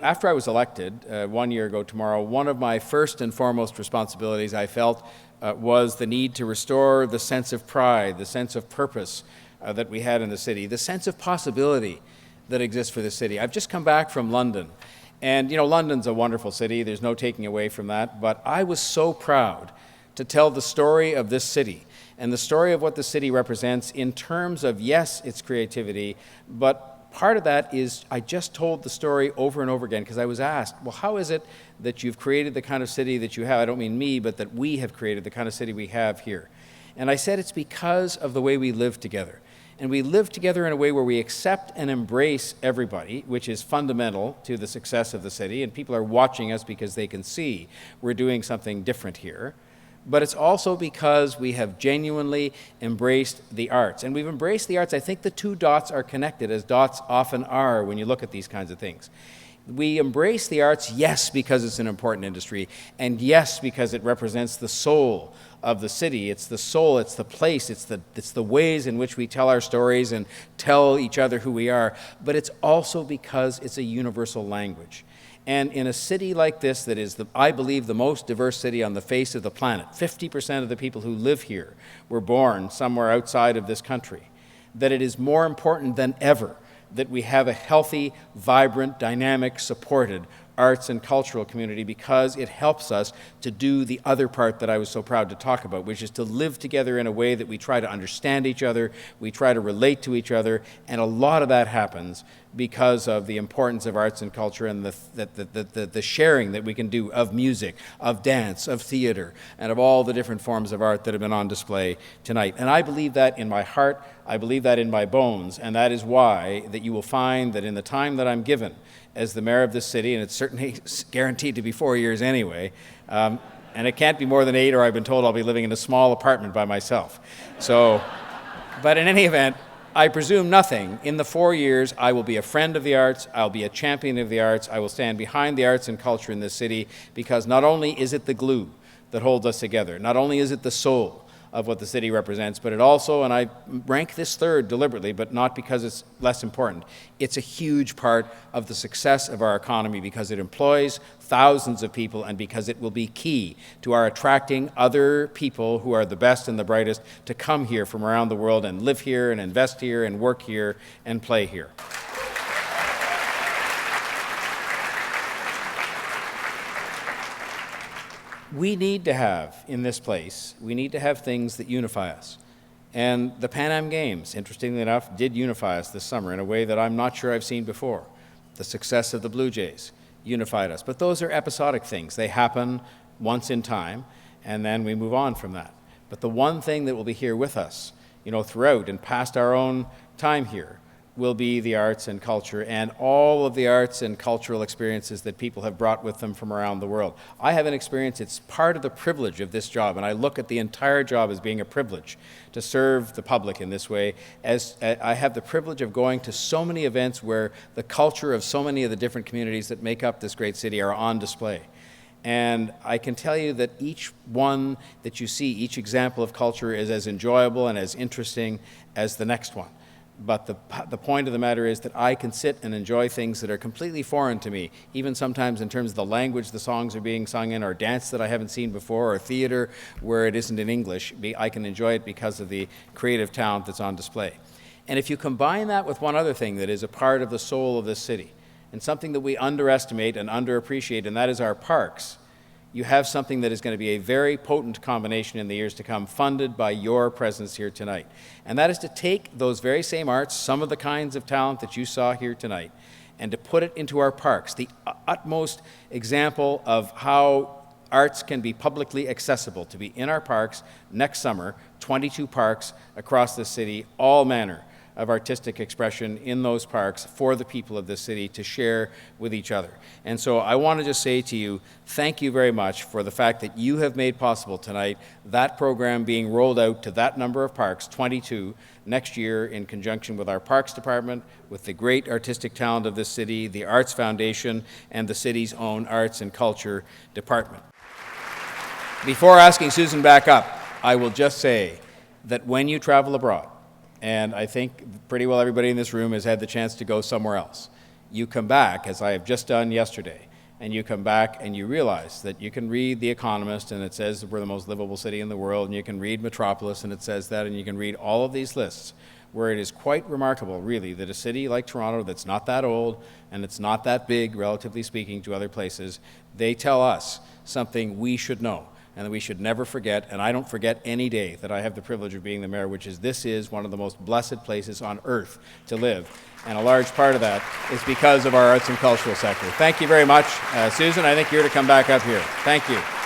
after I was elected 1 year ago tomorrow, one of my first and foremost responsibilities I felt was the need to restore the sense of pride, the sense of purpose that we had in the city, the sense of possibility that exists for the city. I've just come back from London, and London's a wonderful city, there's no taking away from that, but I was so proud to tell the story of this city and the story of what the city represents in terms of, yes, its creativity, but part of that is I just told the story over and over again because I was asked, well, how is it that you've created the kind of city that you have? I don't mean me, but that we have created the kind of city we have here. And I said it's because of the way we live together. And we live together in a way where we accept and embrace everybody, which is fundamental to the success of the city. And people are watching us because they can see we're doing something different here. But it's also because we have genuinely embraced the arts. And we've embraced the arts. I think the two dots are connected, as dots often are when you look at these kinds of things. We embrace the arts, yes, because it's an important industry, and yes, because it represents the soul of the city. It's the soul, it's the place, it's the ways in which we tell our stories and tell each other who we are, but it's also because it's a universal language. And in a city like this that is, I believe, the most diverse city on the face of the planet, 50% of the people who live here were born somewhere outside of this country, that it is more important than ever that we have a healthy, vibrant, dynamic, supported arts and cultural community because it helps us to do the other part that I was so proud to talk about, which is to live together in a way that we try to understand each other, we try to relate to each other, and a lot of that happens because of the importance of arts and culture and the sharing that we can do of music, of dance, of theater, and of all the different forms of art that have been on display tonight. And I believe that in my heart, I believe that in my bones, and that is why that you will find that in the time that I'm given as the mayor of this city, and it's certainly guaranteed to be 4 years anyway, and it can't be more than 8, or I've been told I'll be living in a small apartment by myself. So, but in any event, I presume nothing. In the 4 years, I will be a friend of the arts, I'll be a champion of the arts, I will stand behind the arts and culture in this city, because not only is it the glue that holds us together, not only is it the soul of what the city represents, but it also, and I rank this third deliberately, but not because it's less important, it's a huge part of the success of our economy because it employs thousands of people and because it will be key to our attracting other people who are the best and the brightest to come here from around the world and live here and invest here and work here and play here. We need to have, in this place, we need to have things that unify us. And the Pan Am Games, interestingly enough, did unify us this summer in a way that I'm not sure I've seen before. The success of the Blue Jays unified us. But those are episodic things. They happen once in time, and then we move on from that. But the one thing that will be here with us, throughout and past our own time here, will be the arts and culture and all of the arts and cultural experiences that people have brought with them from around the world. I have an experience, it's part of the privilege of this job, and I look at the entire job as being a privilege to serve the public in this way, as I have the privilege of going to so many events where the culture of so many of the different communities that make up this great city are on display. And I can tell you that each one that you see, each example of culture is as enjoyable and as interesting as the next one. But the point of the matter is that I can sit and enjoy things that are completely foreign to me, even sometimes in terms of the language the songs are being sung in, or dance that I haven't seen before, or theater where it isn't in English. I can enjoy it because of the creative talent that's on display. And if you combine that with one other thing that is a part of the soul of this city, and something that we underestimate and underappreciate, and that is our parks, you have something that is going to be a very potent combination in the years to come, funded by your presence here tonight. And that is to take those very same arts, some of the kinds of talent that you saw here tonight, and to put it into our parks, the utmost example of how arts can be publicly accessible, to be in our parks next summer, 22 parks across the city, all manner of artistic expression in those parks for the people of this city to share with each other. And so I want to just say to you, thank you very much for the fact that you have made possible tonight that program being rolled out to that number of parks, 22, next year in conjunction with our Parks Department, with the great artistic talent of this city, the Arts Foundation, and the city's own Arts and Culture Department. Before asking Susan back up, I will just say that when you travel abroad, and I think pretty well everybody in this room has had the chance to go somewhere else. you come back, as I have just done yesterday, and you come back and you realize that you can read The Economist and it says that we're the most livable city in the world, and you can read Metropolis and it says that, and you can read all of these lists where it is quite remarkable, really, that a city like Toronto that's not that old and it's not that big, relatively speaking, to other places, they tell us something we should know and that we should never forget, and I don't forget any day that I have the privilege of being the mayor, which is this is one of the most blessed places on earth to live. And a large part of that is because of our arts and cultural sector. Thank you very much. Susan, I think you're to come back up here. Thank you.